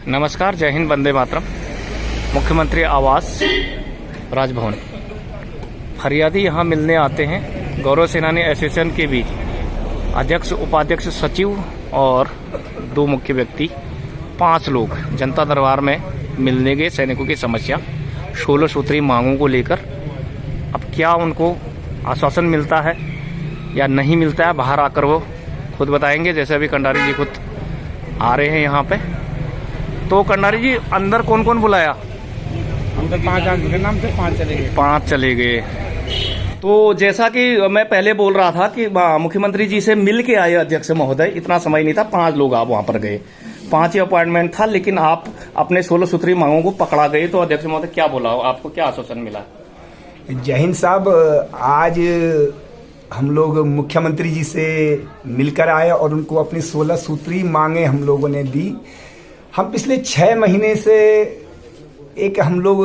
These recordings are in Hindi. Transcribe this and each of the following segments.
नमस्कार, जय हिंद, वंदे मातरम। मुख्यमंत्री आवास राजभवन फरियादी यहाँ मिलने आते हैं। गौरव सेनानी एसोसिएशन के भी अध्यक्ष, उपाध्यक्ष, सचिव और 2 मुख्य व्यक्ति, 5 लोग जनता दरबार में मिलने गए। सैनिकों की समस्या 16 सूत्री मांगों को लेकर अब क्या उनको आश्वासन मिलता है या नहीं मिलता है, बाहर आकर वो खुद बताएंगे। जैसे अभी कंडारी जी खुद आ रहे हैं यहाँ पे। तो कंडारी जी, अंदर कौन कौन बुलाया? हम तो 5 के नाम से 5 चले गए। 5 चले गए। तो जैसा कि मैं पहले बोल रहा था कि मुख्यमंत्री जी से मिल के आए अध्यक्ष महोदय, इतना समय नहीं था, 5 लोग आप वहां पर गए, 5 ही अपॉइंटमेंट था, लेकिन आप अपने 16 सूत्री मांगों को पकड़ा गए। तो अध्यक्ष महोदय क्या बोला, आपको क्या आश्वासन मिला? जय हिंद साहब, आज हम लोग मुख्यमंत्री जी से मिलकर आए और उनको अपनी 16 सूत्री मांगे हम लोगों ने दी। हम पिछले 6 महीने से एक हम लोग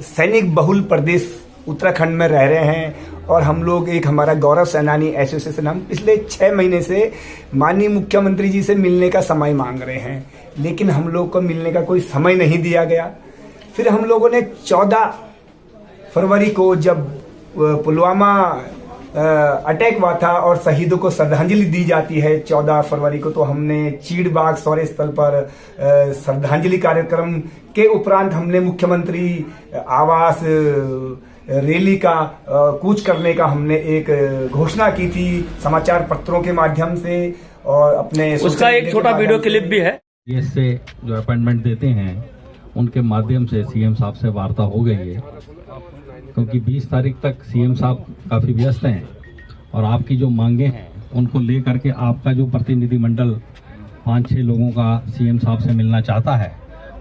सैनिक बहुल प्रदेश उत्तराखंड में रह रहे हैं और हम लोग एक हमारा गौरव सेनानी एसोसिएशन, हम पिछले 6 महीने से माननीय मुख्यमंत्री जी से मिलने का समय मांग रहे हैं, लेकिन हम लोग को मिलने का कोई समय नहीं दिया गया। फिर हम लोगों ने 14 फरवरी को जब पुलवामा अटैक हुआ था और शहीदों को श्रद्धांजलि दी जाती है 14 फरवरी को, तो हमने चीड़बाग शौर्य स्थल पर श्रद्धांजलि कार्यक्रम के उपरांत हमने मुख्यमंत्री आवास रैली का कूच करने का हमने एक घोषणा की थी समाचार पत्रों के माध्यम से, और अपने उसका एक छोटा वीडियो क्लिप भी है। इससे जो अपॉइंटमेंट देते हैं उनके माध्यम से सीएम साहब से वार्ता हो गई है, क्योंकि 20 तारीख तक सीएम साहब काफ़ी व्यस्त हैं और आपकी जो मांगे हैं उनको लेकर के आपका जो प्रतिनिधिमंडल 5-6 लोगों का सीएम साहब से मिलना चाहता है,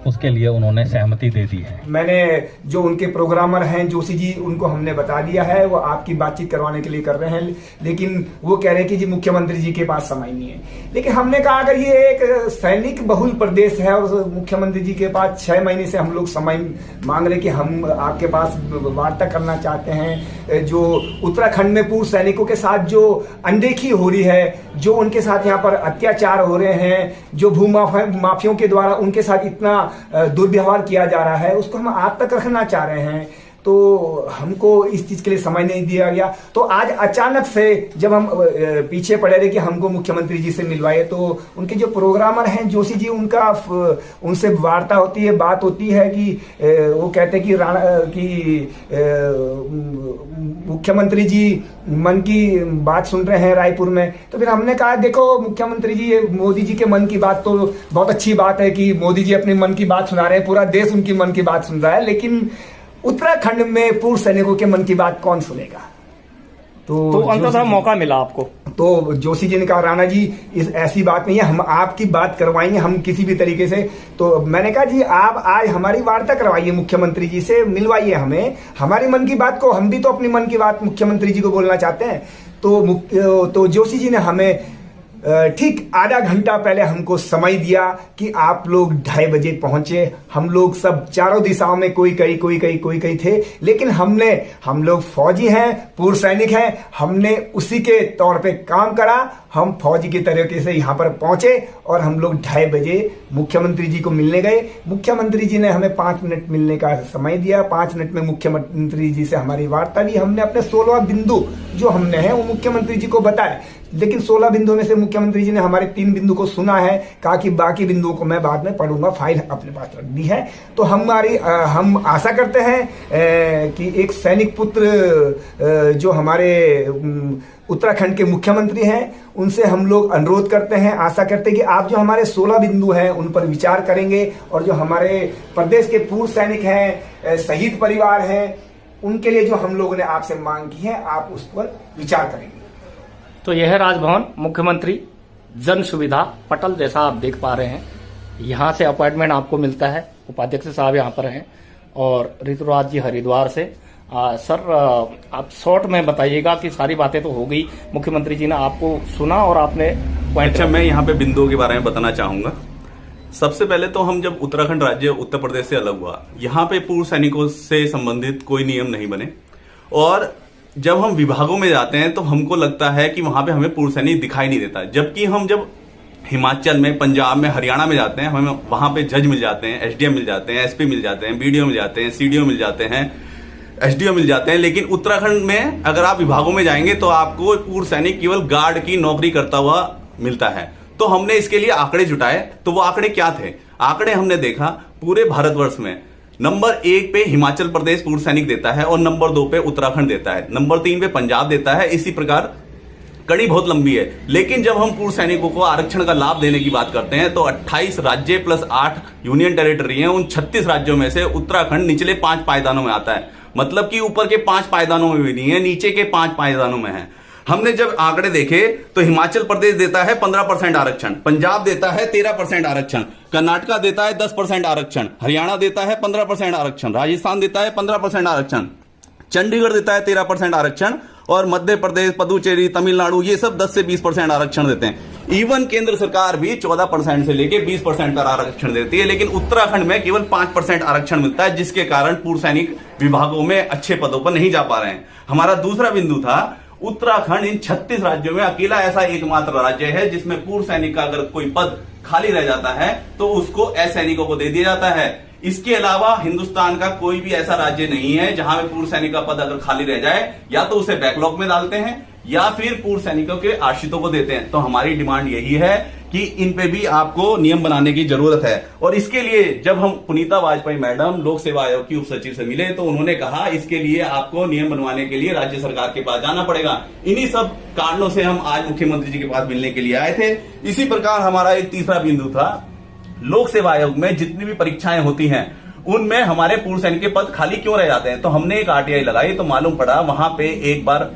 उसके लिए उन्होंने सहमति दे दी है। मैंने जो उनके प्रोग्रामर हैं जोशी जी, उनको हमने बता दिया है, वो आपकी बातचीत करवाने के लिए कर रहे हैं, लेकिन वो कह रहे हैं कि जी मुख्यमंत्री जी के पास समय नहीं है। लेकिन हमने कहा अगर ये एक सैनिक बहुल प्रदेश है और मुख्यमंत्री जी के पास 6 महीने से हम लोग समय मांग रहे कि हम आपके पास वार्ता करना चाहते हैं, जो उत्तराखंड में पूर्व सैनिकों के साथ जो अनदेखी हो रही है, जो उनके साथ यहाँ पर अत्याचार हो रहे हैं, जो भूमाफियों के द्वारा उनके साथ इतना दुर्व्यवहार किया जा रहा है, उसको हम आप तक रखना चाह रहे हैं। तो हमको इस चीज के लिए समय नहीं दिया गया। तो आज अचानक से जब हम पीछे पड़े रहे कि हमको मुख्यमंत्री जी से मिलवाए, तो उनके जो प्रोग्रामर हैं जोशी जी, उनसे वार्ता होती है, बात होती है कि वो कहते हैं कि मुख्यमंत्री जी मन की बात सुन रहे हैं रायपुर में। तो फिर हमने कहा देखो मुख्यमंत्री जी, मोदी जी के मन की बात तो बहुत अच्छी बात है कि मोदी जी अपने मन की बात सुना रहे हैं, पूरा देश उनकी मन की बात सुन रहा है, लेकिन उत्तराखंड में पूर्व सैनिकों के मन की बात कौन सुनेगा? तो अंततः मौका मिला आपको। तो जोशी जी ने कहा राणा जी ऐसी बात नहीं है, हम आपकी बात करवाएंगे, हम किसी भी तरीके से। तो मैंने कहा जी आप आज हमारी वार्ता करवाइए, मुख्यमंत्री जी से मिलवाइए हमें, हमारी मन की बात को, हम भी तो अपनी मन की बात मुख्यमंत्री जी को बोलना चाहते हैं। तो जोशी जी ने हमें ठीक आधा घंटा पहले हमको समय दिया कि आप लोग 2:30 बजे पहुंचे। हम लोग सब चारों दिशाओं में कोई कहीं थे, लेकिन हम लोग फौजी हैं, पूर्व सैनिक हैं, हमने उसी के तौर पे काम करा। हम फौजी के तरीके से यहाँ पर पहुंचे और हम लोग 2:30 बजे मुख्यमंत्री जी को मिलने गए। मुख्यमंत्री जी ने हमें 5 मिनट मिलने का समय दिया। 5 मिनट में मुख्यमंत्री जी से हमारी वार्ता भी, हमने अपने 16 बिंदु जो हमने हैं वो मुख्यमंत्री जी को बताए, लेकिन 16 बिंदुओं में से मुख्यमंत्री जी ने हमारे 3 बिंदु को सुना है, कहा कि बाकी बिंदुओं को मैं बाद में पढ़ूंगा, फाइल अपने पास रख दी है। तो हम आशा करते हैं कि एक सैनिक पुत्र जो हमारे उत्तराखंड के मुख्यमंत्री हैं, उनसे हम लोग अनुरोध करते हैं, आशा करते हैं कि आप जो हमारे 16 बिंदु हैं उन पर विचार करेंगे, और जो हमारे प्रदेश के पूर्व सैनिक हैं, शहीद परिवार हैं, उनके लिए जो हम लोगों ने आपसे मांग की है, आप उस पर विचार करेंगे। तो यह है राजभवन, मुख्यमंत्री जन सुविधा पटल, जैसा आप देख पा रहे हैं। यहाँ से अपॉइंटमेंट आपको मिलता है, उपाध्यक्ष साहब यहाँ पर हैं और ऋतुराज जी हरिद्वार से। सर आप शॉर्ट में बताइएगा कि सारी बातें तो हो गई, मुख्यमंत्री जी ने आपको सुना और आपने पॉइंट। अच्छा, मैं यहाँ पे बिंदुओं के बारे में बताना चाहूंगा। सबसे पहले तो हम जब उत्तराखंड राज्य उत्तर प्रदेश से अलग हुआ, यहाँ पे पूर्व सैनिकों से संबंधित कोई नियम नहीं बने, और जब हम विभागों में जाते हैं तो हमको लगता है कि वहां पे हमें पूर्व सैनिक दिखाई नहीं देता, जबकि हम जब हिमाचल में, पंजाब में, हरियाणा में जाते हैं, हमें वहां पे जज मिल जाते हैं, एसडीएम मिल जाते हैं, एसपी मिल जाते हैं, बीडीओ मिल जाते हैं, सीडीओ मिल जाते हैं, एसडीओ मिल जाते हैं। लेकिन उत्तराखंड में अगर आप विभागों में जाएंगे तो आपको पूर्व सैनिक केवल गार्ड की नौकरी करता हुआ मिलता है। तो हमने इसके लिए आंकड़े जुटाए। तो वो आंकड़े क्या थे? आंकड़े हमने देखा पूरे भारतवर्ष में नंबर 1 पे हिमाचल प्रदेश पूर्व सैनिक देता है और नंबर 2 पे उत्तराखंड देता है, नंबर 3 पे पंजाब देता है। इसी प्रकार कड़ी बहुत लंबी है। लेकिन जब हम पूर्व सैनिकों को आरक्षण का लाभ देने की बात करते हैं तो 28 राज्य प्लस 8 यूनियन टेरिटरी हैं। उन 36 राज्यों में से उत्तराखंड निचले 5 पायदानों में आता है। मतलब कि ऊपर के 5 पायदानों में भी नहीं है, नीचे के 5 पायदानों में है। हमने जब आंकड़े देखे तो हिमाचल प्रदेश देता है 15% आरक्षण, पंजाब देता है 13% आरक्षण, कर्नाटका देता है 10% आरक्षण, हरियाणा देता है 15% आरक्षण, राजस्थान देता है 15% आरक्षण, चंडीगढ़ देता है 13% आरक्षण और मध्य प्रदेश, पुदुचेरी, तमिलनाडु ये सब 10 से 20% आरक्षण देते हैं। इवन केंद्र सरकार भी 14% से लेके 20% का आरक्षण देती है। लेकिन उत्तराखंड में केवल 5% आरक्षण मिलता है, जिसके कारण पूर्व सैनिक विभागों में अच्छे पदों पर नहीं जा पा रहे हैं। हमारा दूसरा बिंदु था उत्तराखंड इन 36 राज्यों में अकेला ऐसा एकमात्र राज्य है जिसमें पूर्व सैनिक का अगर कोई पद खाली रह जाता है तो उसको असैनिकों को दे दिया जाता है। इसके अलावा हिंदुस्तान का कोई भी ऐसा राज्य नहीं है जहां में पूर्व सैनिक का पद अगर खाली रह जाए या तो उसे बैकलॉग में डालते हैं या फिर पूर्व सैनिकों के आश्रितों को देते हैं। तो हमारी डिमांड यही है कि इन पे भी आपको नियम बनाने की जरूरत है। और इसके लिए जब हम पुनीता वाजपेयी मैडम लोक सेवा आयोग की उप सचिव से मिले तो उन्होंने कहा इसके लिए आपको नियम बनवाने के लिए राज्य सरकार के पास जाना पड़ेगा। इन्हीं सब कारणों से हम आज मुख्यमंत्री जी के पास मिलने के लिए आए थे। इसी प्रकार हमारा एक तीसरा बिंदु था, लोक सेवा आयोग में जितनी भी परीक्षाएं होती हैं उनमें हमारे पूर्व सैनिक के पद खाली क्यों रह जाते हैं। तो हमने एक आरटीआई लगाई तो मालूम पड़ा वहां पे एक बार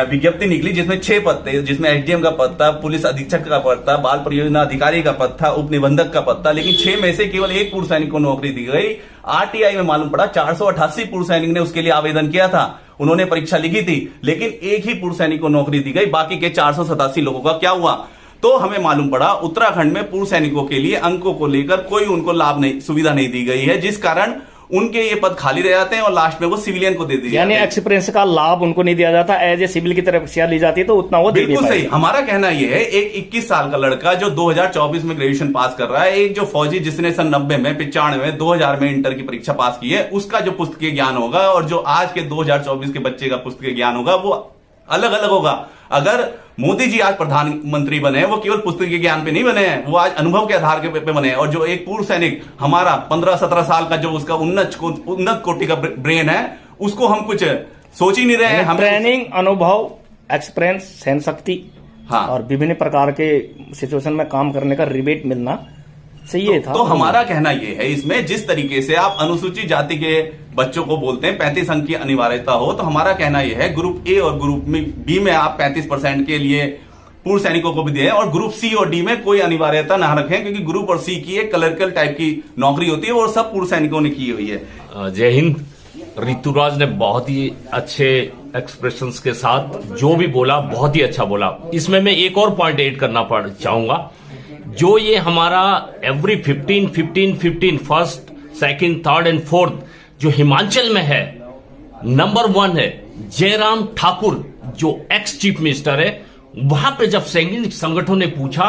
विज्ञप्ति निकली जिसमें 6 पद थे, जिसमें एसडीएम का पद था, पुलिस अधीक्षक का पद था, बाल परियोजना अधिकारी का पद था, उप निबंधक का पद था। लेकिन 6 में से केवल 1 पूर्व सैनिक को नौकरी दी गई। आरटीआई में मालूम पड़ा 488 पूर्व सैनिक ने उसके लिए आवेदन किया था, उन्होंने परीक्षा लिखी थी, लेकिन 1 ही पूर्व सैनिक को नौकरी दी गई। बाकी के 487 लोगों का क्या हुआ? तो हमें मालूम पड़ा उत्तराखंड में पूर्व सैनिकों के लिए अंकों को लेकर कोई उनको लाभ नहीं, सुविधा नहीं दी गई है, जिस कारण उनके ये पद खाली रह जाते हैं और लास्ट में वो सिविलियन को दे दिए यानी एक्सपीरियंस का लाभ उनको नहीं दिया जाता, एज ए सिविल की तरफ से ली जाती है तो उतना वो बिल्कुल सही। हमारा कहना ये है एक 21 साल का लड़का जो 2024 में ग्रेजुएशन पास कर रहा है, एक जो फौजी जिसने सन 90 में, 95 में, 2000 में इंटर की परीक्षा पास की है, उसका जो पुस्तकीय ज्ञान होगा और जो आज के 2024 के बच्चे का पुस्तकीय ज्ञान होगा वो अलग अलग होगा। अगर मोदी जी आज प्रधानमंत्री बने वो केवल पुस्तकीय ज्ञान पे नहीं बने हैं, वो आज अनुभव के आधार के पे बने हैं। और जो एक पूर्व सैनिक हमारा 15-17 साल का जो उसका उन्नत कोटि का ब्रेन है उसको हम कुछ सोच ही नहीं रहे हैं। हम ट्रेनिंग, अनुभव, एक्सपीरियंस, सहन शक्ति और विभिन्न प्रकार के सिचुएशन में काम करने का रिबेट मिलना चाहिए था। तो हमारा कहना यह है इसमें जिस तरीके से आप अनुसूचित जाति के बच्चों को बोलते हैं 35 अंक की अनिवार्यता हो, तो हमारा कहना यह है ग्रुप ए और ग्रुप बी में आप 35% के लिए पूर्व सैनिकों को भी दें और ग्रुप सी और डी में कोई अनिवार्यता ना रखें, क्योंकि ग्रुप और सी की एक क्लर्कल टाइप की नौकरी होती है और सब पूर्व सैनिकों ने की हुई है। जय हिंद। ऋतुराज ने बहुत ही अच्छे एक्सप्रेशंस के साथ जो भी बोला बहुत ही अच्छा बोला। इसमें मैं एक और पॉइंट ऐड करना चाहूंगा, जो ये हमारा every 15 first, second, third and fourth जो हिमाचल में है, नंबर 1 है जयराम ठाकुर जो एक्स चीफ मिनिस्टर है। वहां पे जब सैनिक संगठनों ने पूछा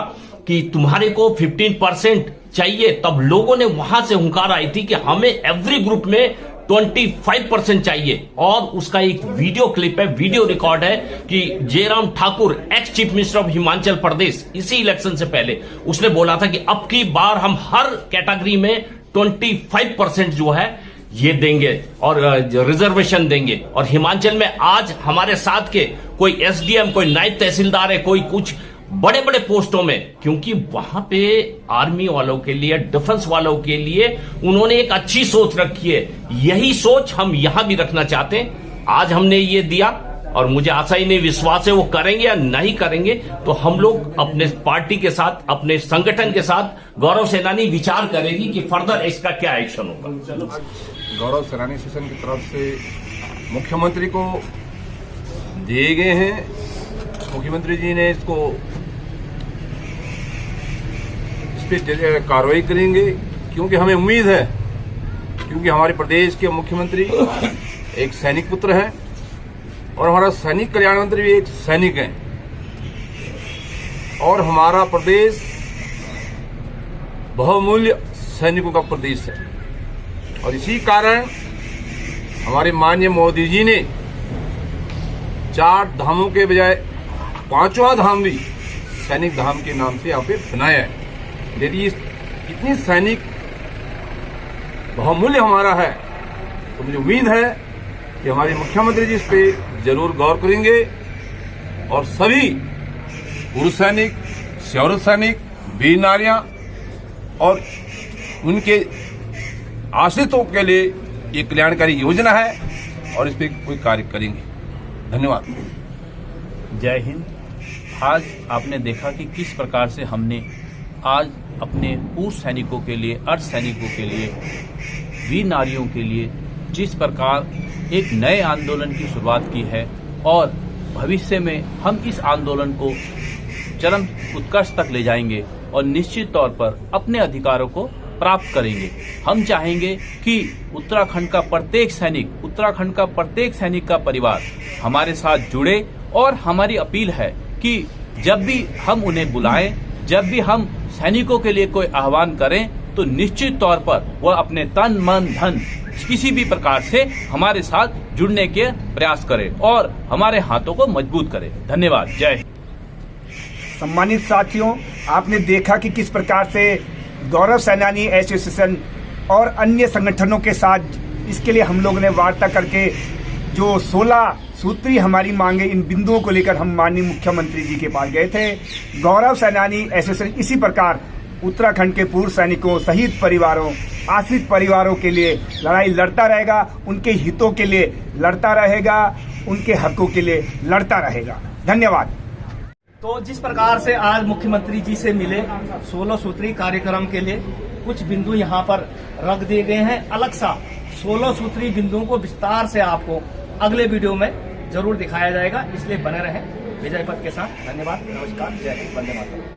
कि तुम्हारे को 15% चाहिए, तब लोगों ने वहां से हुंकार आई थी कि हमें एवरी ग्रुप में 25% चाहिए। और उसका एक वीडियो क्लिप है, वीडियो रिकॉर्ड है कि Jairam Thakur ex chief minister of Himachal Pradesh इसी इलेक्शन से पहले उसने बोला था कि अब की बार हम हर कैटेगरी में 25% जो है ये देंगे और रिजर्वेशन देंगे। और हिमाचल में आज हमारे साथ के कोई एसडीएम, कोई नायब तहसीलदार है, कोई कुछ बड़े बड़े पोस्टों में, क्योंकि वहां पे आर्मी वालों के लिए, डिफेंस वालों के लिए उन्होंने एक अच्छी सोच रखी है। यही सोच हम यहां भी रखना चाहते हैं। आज हमने ये दिया और मुझे आशा ही नहीं, विश्वास है वो करेंगे या नहीं करेंगे। तो हम लोग अपने पार्टी के साथ, अपने संगठन के साथ गौरव सेनानी विचार करेगी कि फर्दर इसका क्या एक्शन होगा। गौरव सेनानी सेशन की तरफ से मुख्यमंत्री को दिए गए हैं। मुख्यमंत्री जी ने इसको इस पर कार्रवाई करेंगे, क्योंकि हमें उम्मीद है, क्योंकि हमारे प्रदेश के मुख्यमंत्री एक सैनिक पुत्र हैं और हमारा सैनिक कल्याण मंत्री भी एक सैनिक हैं और हमारा प्रदेश बहुमूल्य सैनिकों का प्रदेश है। और इसी कारण हमारे माननीय मोदी जी ने 4 धामों के बजाय 5वां धाम भी सैनिक धाम के नाम से यहाँ पे बनाया है। यदि इतनी सैनिक बहुमूल्य हमारा है तो मुझे उम्मीद है कि हमारे मुख्यमंत्री जी इस पे जरूर गौर करेंगे और सभी पुरुष सैनिक, सौरभ सैनिक, वीर नारियां और उनके आश्रितों के लिए ये कल्याणकारी योजना है और इस पे कोई कार्य करेंगे। धन्यवाद। जय हिंद। आज आपने देखा कि किस प्रकार से हमने आज अपने पूर्व सैनिकों के लिए, अर्ध सैनिकों के लिए, वीर नारियों के लिए जिस प्रकार एक नए आंदोलन की शुरुआत की है और भविष्य में हम इस आंदोलन को चरम उत्कर्ष तक ले जाएंगे और निश्चित तौर पर अपने अधिकारों को प्राप्त करेंगे। हम चाहेंगे कि उत्तराखंड का प्रत्येक सैनिक का परिवार हमारे साथ जुड़े और हमारी अपील है कि जब भी हम उन्हें बुलाएं, जब भी हम सैनिकों के लिए कोई आह्वान करें तो निश्चित तौर पर वह अपने तन, मन, धन किसी भी प्रकार से हमारे साथ जुड़ने के प्रयास करें और हमारे हाथों को मजबूत करें। धन्यवाद। जय हिंद। सम्मानित साथियों, आपने देखा कि किस प्रकार से गौरव सेनानी एसोसिएशन और अन्य संगठनों के साथ इसके लिए हम लोगों ने वार्ता करके जो 16 सूत्री हमारी मांगे, इन बिंदुओं को लेकर हम माननीय मुख्यमंत्री जी के पास गए थे। गौरव सेनानी एसोसिएशन इसी प्रकार उत्तराखंड के पूर्व सैनिकों, शहीद परिवारों, आश्रित परिवारों के लिए लड़ाई लड़ता रहेगा, उनके हितों के लिए लड़ता रहेगा, उनके हकों के लिए लड़ता रहेगा। धन्यवाद। तो जिस प्रकार से आज मुख्यमंत्री जी से मिले 16 सूत्री कार्यक्रम के लिए कुछ बिंदु यहाँ पर रख दिए गए हैं। अलग सा 16 सूत्री बिंदुओं को विस्तार से आपको अगले वीडियो में जरूर दिखाया जाएगा, इसलिए बने रहें विजय पथ के साथ। धन्यवाद, नमस्कार, जय हिंद, वंदे मातरम।